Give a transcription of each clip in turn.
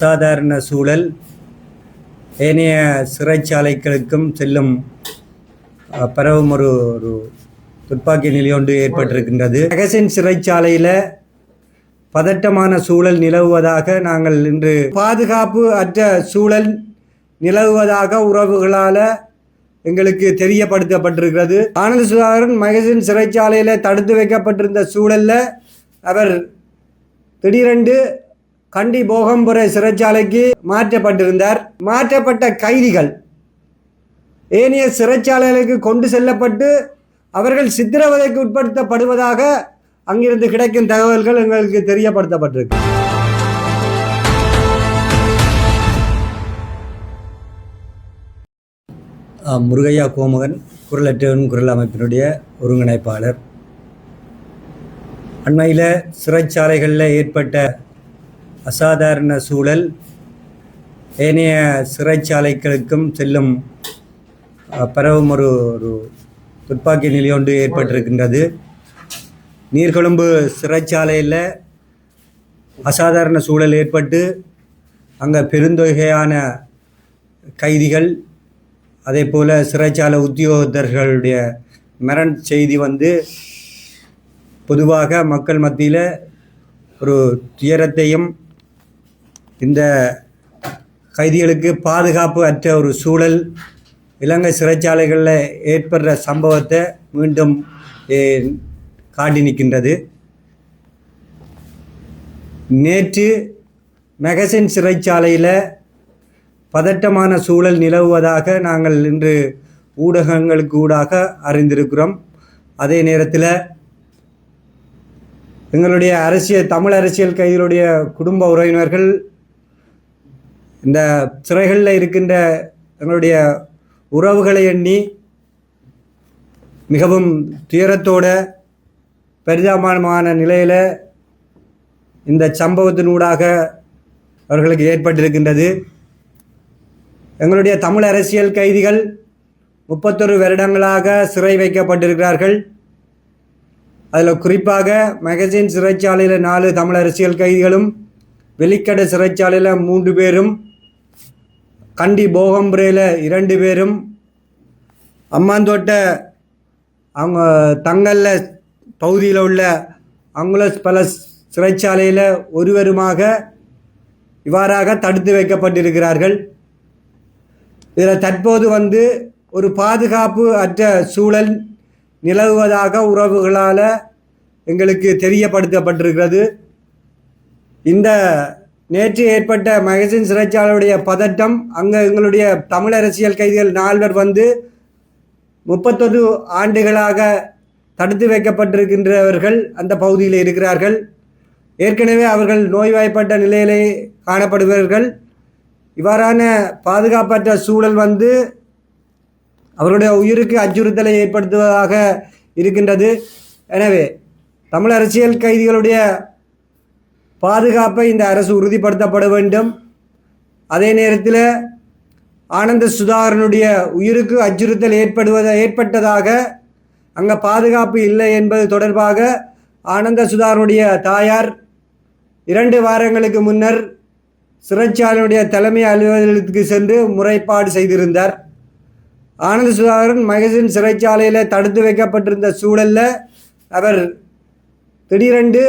அசாதாரண சூழல் ஏனைய சிறைச்சாலைகளுக்கும் செல்லும் பரவும் ஒரு துப்பாக்கி நிலை ஒன்று ஏற்பட்டிருக்கின்றது. மகசின் சிறைச்சாலையில் பதட்டமான சூழல் நிலவுவதாக நாங்கள் இன்று பாதுகாப்பு அற்ற சூழல் நிலவுவதாக உறவுகளால் எங்களுக்கு தெரியப்படுத்தப்பட்டிருக்கிறது. ஆனந்த சுதாகரன் மகசின் சிறைச்சாலையில் தடுத்து வைக்கப்பட்டிருந்த சூழலில் அவர் திடீரென்று கண்டி போகம்புரை சிறைச்சாலைக்கு மாற்றப்பட்டிருந்தார். மாற்றப்பட்ட கைதிகள் ஏனைய சிறைச்சாலைகளுக்கு கொண்டு செல்லப்பட்டு அவர்கள் சித்திரவதைக்கு உட்படுத்தப்படுவதாக அங்கிருந்து கிடைக்கும் தகவல்கள் எங்களுக்கு தெரியப்படுத்தப்பட்டிருக்கு. முருகையா கோமகன், குரலற்றவன் குரல் அமைப்பினுடைய ஒருங்கிணைப்பாளர். அண்மையில் சிறைச்சாலைகளில் ஏற்பட்ட அசாதாரண சூழல் ஏனைய சிறைச்சாலைகளுக்கும் செல்லும் பரவும் ஒரு துப்பாக்கி நிலை ஒன்று ஏற்பட்டிருக்கின்றது. நீர்கொழும்பு சிறைச்சாலையில் அசாதாரண சூழல் ஏற்பட்டு அங்கே பெருந்தொகையான கைதிகள் அதே போல் சிறைச்சாலை உத்தியோகத்தர்களுடைய மரண செய்தி பொதுவாக மக்கள் மத்தியில் ஒரு துயரத்தையும் இந்த கைதிகளுக்கு பாதுகாப்பு அற்ற ஒரு சூழல் இலங்கை சிறைச்சாலைகளில் ஏற்படுற சம்பவத்தை மீண்டும் காட்டி நிற்கின்றது. நேற்று மகசின் சிறைச்சாலையில் பதட்டமான சூழல் நிலவுவதாக நாங்கள் இன்று ஊடகங்களுக்கு ஊடாக அறிந்திருக்கிறோம். அதே நேரத்தில் எங்களுடைய தமிழ் அரசியல் கைதிகளுடைய குடும்ப உறவினர்கள் இந்த சிறைகளில் இருக்கின்ற எங்களுடைய உறவுகளை எண்ணி மிகவும் துயரத்தோட பரிதாபமான நிலையில் இந்த சம்பவத்தினூடாக அவர்களுக்கு ஏற்பட்டிருக்கின்றது. எங்களுடைய தமிழ் அரசியல் கைதிகள் 31 வருடங்களாக சிறை வைக்கப்பட்டிருக்கிறார்கள். அதில் குறிப்பாக மகசின் சிறைச்சாலையில் 4 தமிழ் அரசியல் கைதிகளும், வெலிக்கடை சிறைச்சாலையில் 3 பேரும், கண்டி போகம்புரையில் 2 பேரும், அம்மாந்தோட்ட அவங்க தங்கல்ல பகுதியில் உள்ள அங்குலஸ் பல சிறைச்சாலையில் ஒருவருமாக இவ்வாறாக தடுத்து வைக்கப்பட்டிருக்கிறார்கள். இதில் தற்போது ஒரு பாதுகாப்பு அற்ற சூழல் நிலவுவதாக உறவுகளால் எங்களுக்கு தெரியப்படுத்தப்பட்டிருக்கிறது. இந்த நேற்று ஏற்பட்ட மகசின் சிறைச்சாலையுடைய பதட்டம், அங்கே எங்களுடைய தமிழ் அரசியல் கைதிகள் 4 பேர் 31 ஆண்டுகளாக தடுத்து வைக்கப்பட்டிருக்கின்றவர்கள் அந்த பகுதியில் இருக்கிறார்கள். ஏற்கனவே அவர்கள் நோய்வாய்ப்பட்ட நிலையிலே காணப்படுபவர்கள். இவ்வாறான பாதுகாப்பற்ற சூழல் அவர்களுடைய உயிருக்கு அச்சுறுத்தலை ஏற்படுத்துவதாக இருக்கின்றது. எனவே தமிழ் அரசியல் கைதிகளுடைய பாதுகாப்பை இந்த அரசு உறுதிப்படுத்தப்பட வேண்டும். அதே நேரத்தில் ஆனந்த சுதாகரனுடைய உயிருக்கு அச்சுறுத்தல் ஏற்பட்டதாக அங்கே பாதுகாப்பு இல்லை என்பது தொடர்பாக ஆனந்த சுதாகரனுடைய தாயார் 2 வாரங்களுக்கு முன்னர் சிறைச்சாலையுடைய தலைமை அலுவலகத்துக்கு சென்று முறைப்பாடு செய்திருந்தார். ஆனந்த சுதாகரன் மகசின் சிறைச்சாலையில் தடுத்து வைக்கப்பட்டிருந்த சூழலில் அவர் திடீரென்று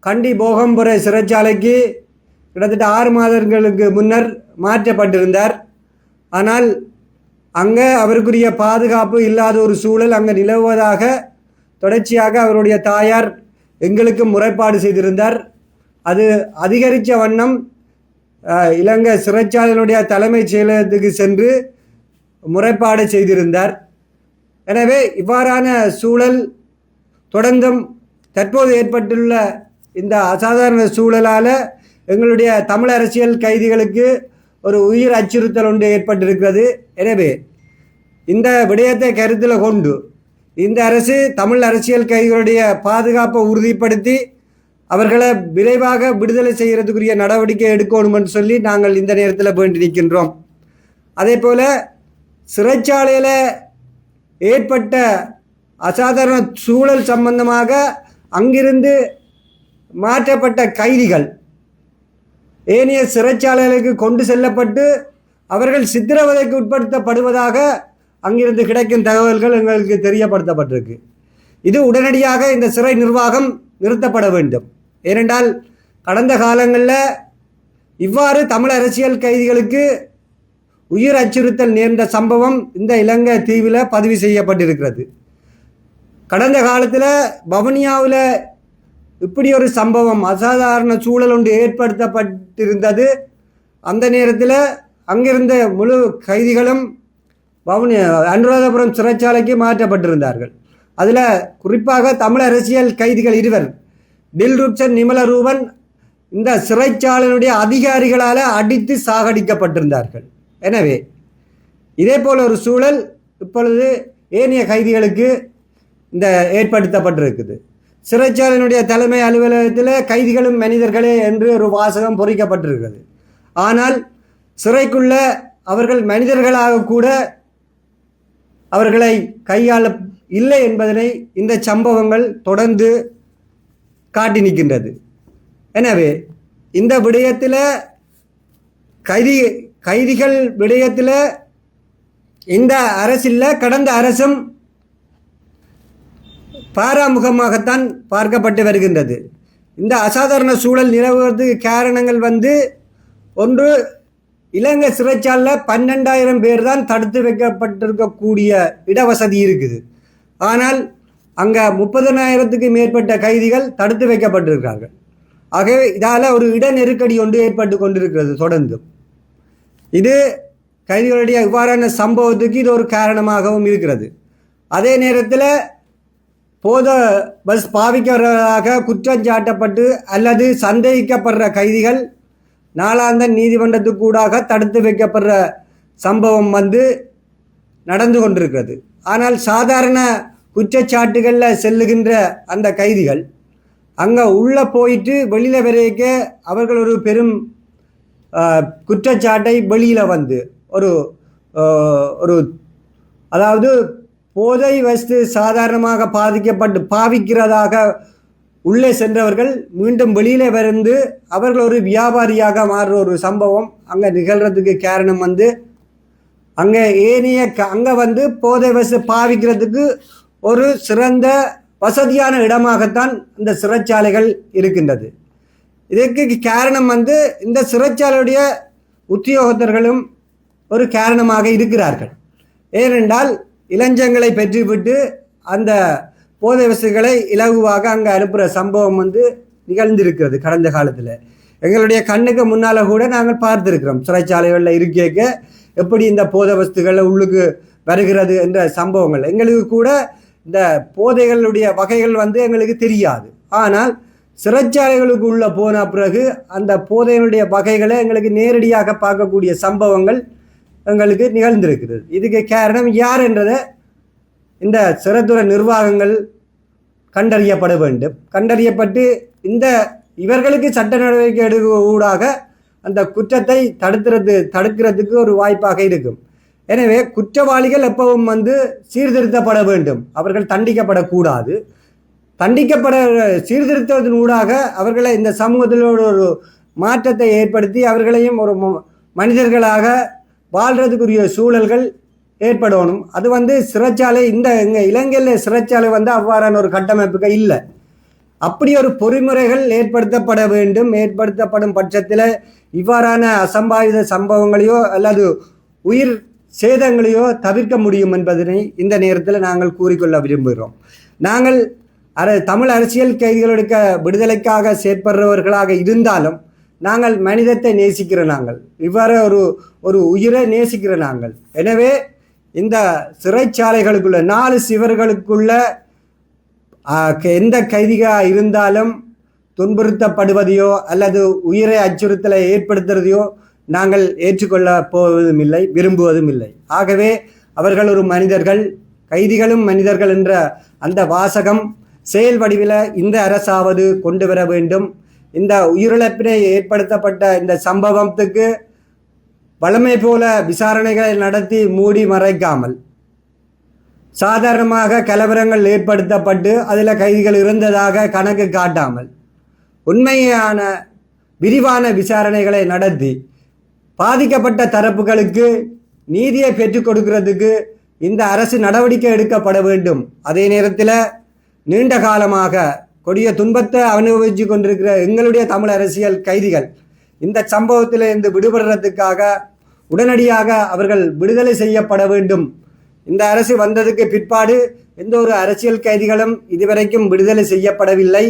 கண்டி போகம்புரை சிறைச்சாலைக்கு கிட்டத்தட்ட 6 மாதங்களுக்கு முன்னர் மாற்றப்பட்டிருந்தார். ஆனால் அங்கே அவருக்குரிய பாதுகாப்பு இல்லாத ஒரு சூழல் அங்கே நிலவுவதாக தொடர்ச்சியாக அவருடைய தாயார் எங்களுக்கு முறைப்பாடு செய்திருந்தார். அது அதிகரித்த வண்ணம் இலங்கை சிறைச்சாலையினுடைய தலைமைச் செயலகத்துக்கு சென்று முறைப்பாடு செய்திருந்தார். எனவே இவ்வாறான சூழல் தொடர்ந்தும் தற்போது ஏற்பட்டுள்ள இந்த அசாதாரண சூழலால் எங்களுடைய தமிழ் அரசியல் கைதிகளுக்கு ஒரு உயிர் அச்சுறுத்தல் ஒன்று ஏற்பட்டிருக்கிறது. எனவே இந்த விடயத்தை கருத்தில் கொண்டு இந்த அரசு தமிழ் அரசியல் கைதிகளுடைய பாதுகாப்பை உறுதிப்படுத்தி அவர்களை விரைவாக விடுதலை செய்கிறதுக்குரிய நடவடிக்கை எடுக்கணும் என்று சொல்லி நாங்கள் இந்த நேரத்தில் வேண்டி நிற்கின்றோம். அதே போல் சிறைச்சாலையில் ஏற்பட்ட அசாதாரண சூழல் சம்பந்தமாக அங்கிருந்து மாற்றப்பட்ட கைதிகள் ஏனைய சிறைச்சாலைகளுக்கு கொண்டு செல்லப்பட்டு அவர்கள் சித்திரவதைக்கு உட்படுத்தப்படுவதாக அங்கிருந்து கிடைக்கும் தகவல்கள் எங்களுக்கு தெரியப்படுத்தப்பட்டிருக்கு. இது உடனடியாக இந்த சிறை நிர்வாகம் நிறுத்தப்பட வேண்டும். ஏனென்றால் கடந்த காலங்களில் இவ்வாறு தமிழ் அரசியல் கைதிகளுக்கு உயிர் அச்சுறுத்தல் நேர்ந்த சம்பவம் இந்த இலங்கை தீவில் பதிவு செய்யப்பட்டிருக்கிறது. கடந்த காலத்தில் வவுனியாவில் இப்படி ஒரு சம்பவம் அசாதாரண சூழல் ஒன்று ஏற்படுத்தப்பட்டிருந்தது. அந்த நேரத்தில் அங்கிருந்த முழு கைதிகளும் அனுராதபுரம் சிறைச்சாலைக்கு மாற்றப்பட்டிருந்தார்கள். அதில் குறிப்பாக தமிழ் அரசியல் கைதிகள் இருவர், டில்ருட்சன் நிமலரூபன், இந்த சிறைச்சாலையினுடைய அதிகாரிகளால் அடித்து சாகடிக்கப்பட்டிருந்தார்கள். எனவே இதே போல் ஒரு சூழல் இப்பொழுது ஏனைய கைதிகளுக்கு இந்த ஏற்படுத்தப்பட்டிருக்குது. சிறைச்சாலையினுடைய தலைமை அலுவலகத்தில் கைதிகளும் மனிதர்களே என்று ஒரு வாசகம் பொறிக்கப்பட்டிருக்கிறது. ஆனால் சிறைக்குள்ள அவர்கள் மனிதர்களாக கூட அவர்களை கையாள இல்லை என்பதனை இந்த சம்பவங்கள் தொடர்ந்து காட்டி நிற்கின்றது. எனவே இந்த விடயத்தில் கைதிகள் விடயத்தில் இந்த அரசில் கடந்த அரசும் பாராமுகமாகத்தான் பார்க்கப்பட்டு வருகின்றது. இந்த அசாதாரண சூழல் நிலவுவதற்கு காரணங்கள் ஒன்று, இலங்கை சிறைச்சாலையில் 12,000 பேர் தான் தடுத்து வைக்கப்பட்டிருக்கக்கூடிய இடவசதி இருக்குது. ஆனால் அங்கே 30,000க்கு மேற்பட்ட கைதிகள் தடுத்து வைக்கப்பட்டிருக்கிறார்கள். ஆகவே இதால் ஒரு இட நெருக்கடி ஒன்று ஏற்பட்டு கொண்டிருக்கிறது தொடர்ந்து. இது கைதிகளுடைய இவ்வாறான சம்பவத்துக்கு இது ஒரு காரணமாகவும் இருக்கிறது. அதே நேரத்தில் பஸ் பாவிக்கிறதாக குற்றம் சாட்டப்பட்டு அல்லது சந்தேகிக்கப்படுற கைதிகள் நாளாந்த நீதிமன்றத்துக்கூடாக தடுத்து வைக்கப்படுற சம்பவம் நடந்து கொண்டிருக்கிறது. ஆனால் சாதாரண குற்றச்சாட்டுகளில் செல்லுகின்ற அந்த கைதிகள் அங்கே உள்ளே போயிட்டு வெளியில் வரைக்க அவர்கள் ஒரு பெரும் குற்றச்சாட்டை வெளியில் ஒரு அதாவது போதை வஸ்து சாதாரணமாக பாவிக்கிறதாக உள்ளே சென்றவர்கள் மீண்டும் வெளியில் அவர்கள் ஒரு வியாபாரியாக மாறுற ஒரு சம்பவம் அங்கே நிகழ்கிறதுக்கு காரணம் அங்கே அங்கே போதை வஸ்து பாவிக்கிறதுக்கு ஒரு சிறந்த வசதியான இடமாகத்தான் இந்த சிறைச்சாலைகள் இருக்கின்றது. இதற்கு காரணம் இந்த சிறைச்சாலையுடைய உத்தியோகத்தர்களும் ஒரு காரணமாக இருக்கிறார்கள். ஏனென்றால் இளைஞர்களை பெற்றுவிட்டு அந்த போதை வசதிகளை இலகுவாக அங்கே அனுப்புகிற சம்பவம் நிகழ்ந்திருக்கிறது. கடந்த காலத்தில் எங்களுடைய கண்ணுக்கு முன்னால் கூட நாங்கள் பார்த்துருக்கிறோம். சிறைச்சாலைகளில் இருக்க எப்படி இந்த போதை வஸ்துகள் உள்ளுக்கு வருகிறது என்ற சம்பவங்கள். எங்களுக்கு கூட இந்த போதைகளுடைய வகைகள் எங்களுக்கு தெரியாது. ஆனால் சிறைச்சாலைகளுக்கு உள்ள போன பிறகு அந்த போதைகளுடைய வகைகளை எங்களுக்கு நேரடியாக பார்க்கக்கூடிய சம்பவங்கள் எங்களுக்கு நிகழ்ந்திருக்கிறது. இதுக்கு காரணம் யார் என்றதை இந்த சிறைத்துறை நிர்வாகங்கள் கண்டறியப்பட வேண்டும். கண்டறியப்பட்டு இவர்களுக்கு சட்ட நடவடிக்கை எடுக்க அந்த குற்றத்தை தடுக்கிறதுக்கு ஒரு வாய்ப்பாக இருக்கும். எனவே குற்றவாளிகள் எப்பவும் சீர்திருத்தப்பட வேண்டும். அவர்கள் தண்டிக்கப்படக்கூடாது. சீர்திருத்தத்தின் ஊடாக அவர்களை இந்த சமூகத்திலோடு ஒரு மாற்றத்தை ஏற்படுத்தி அவர்களையும் ஒரு மனிதர்களாக வாழ்கிறதுக்குரிய சூழல்கள் ஏற்படணும். அது சிறைச்சாலை எங்கள் இலங்கையில் சிறைச்சாலை அவ்வாறான ஒரு கட்டமைப்புக்கு இல்லை. அப்படி ஒரு பொறிமுறைகள் ஏற்படுத்தப்பட வேண்டும். ஏற்படுத்தப்படும் பட்சத்தில் இவ்வாறான அசம்பாவித சம்பவங்களையோ அல்லது உயிர் சேதங்களையோ தவிர்க்க முடியும் என்பதனை இந்த நேரத்தில் நாங்கள் கூறிக்கொள்ள விரும்புகிறோம். நாங்கள் தமிழ் அரசியல் கைதிகளுடைய விடுதலைக்காக செயற்படுறவர்களாக இருந்தாலும் நாங்கள் மனிதத்தை நேசிக்கிற நாங்கள், இவ்வாறு ஒரு உயிரை நேசிக்கிற நாங்கள். எனவே இந்த சிறைச்சாலைகளுக்குள்ள 4 சிவர்களுக்குள்ள எந்த கைதிகளாக இருந்தாலும் துன்புறுத்தப்படுவதையோ அல்லது உயிரை அச்சுறுத்தலை ஏற்படுத்துறதையோ நாங்கள் ஏற்றுக்கொள்ள போவதும் இல்லை, விரும்புவதும் இல்லை. ஆகவே அவர்கள் ஒரு மனிதர்கள், கைதிகளும் மனிதர்கள் என்ற அந்த வாசகம் செயல் வடிவில் இந்த அரசாவது கொண்டு வர வேண்டும். இந்த உயிரிழப்பினை ஏற்படுத்தப்பட்ட இந்த சம்பவத்துக்கு வழமை போல விசாரணைகளை நடத்தி மூடி மறைக்காமல் சாதாரணமாக கலவரங்கள் ஏற்படுத்தப்பட்டு அதில் கைதிகள் இருந்ததாக கணக்கு காட்டாமல் உண்மையான விரிவான விசாரணைகளை நடத்தி பாதிக்கப்பட்ட தரப்புகளுக்கு நீதியை பெற்றுக் கொடுக்கிறதுக்கு இந்த அரசு நடவடிக்கை எடுக்கப்பட வேண்டும். அதே நேரத்தில் நீண்ட காலமாக கொடிய துன்பத்தை அனுபவித்து கொண்டிருக்கிற எங்களுடைய தமிழ் அரசியல் கைதிகள் இந்த சம்பவத்திலிருந்து விடுபடுறதுக்காக உடனடியாக அவர்கள் விடுதலை செய்யப்பட வேண்டும். இந்த அரசு வந்ததுக்கு பிற்பாடு எந்த ஒரு அரசியல் கைதிகளும் இதுவரைக்கும் விடுதலை செய்யப்படவில்லை.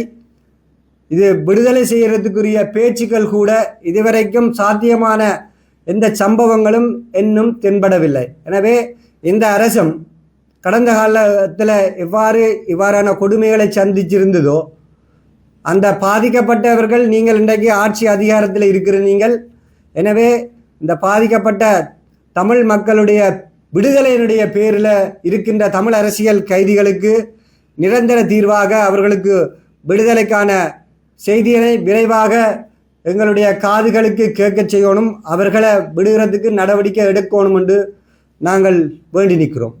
இது விடுதலை செய்யறதுக்குரிய பேச்சுக்கள் கூட இதுவரைக்கும் சாத்தியமான எந்த சம்பவங்களும் இன்னும் தென்படவில்லை. எனவே இந்த அரசும் கடந்த காலத்தில் இவ்வாறான கொடுமைகளை சந்திச்சிருந்ததோ அந்த பாதிக்கப்பட்டவர்கள் நீங்கள் இன்றைக்கு ஆட்சி அதிகாரத்தில் இருக்கிற நீங்கள். எனவே இந்த பாதிக்கப்பட்ட தமிழ் மக்களுடைய விடுதலையினுடைய பேரில் இருக்கின்ற தமிழ் அரசியல் கைதிகளுக்கு நிரந்தர தீர்வாக அவர்களுக்கு விடுதலைக்கான செய்திகளை விரைவாக எங்களுடைய காதுகளுக்கு கேட்க செய்யணும். அவர்களை விடுகிறதுக்கு நடவடிக்கை எடுக்கணும் என்று நாங்கள் வேண்டி நிற்கிறோம்.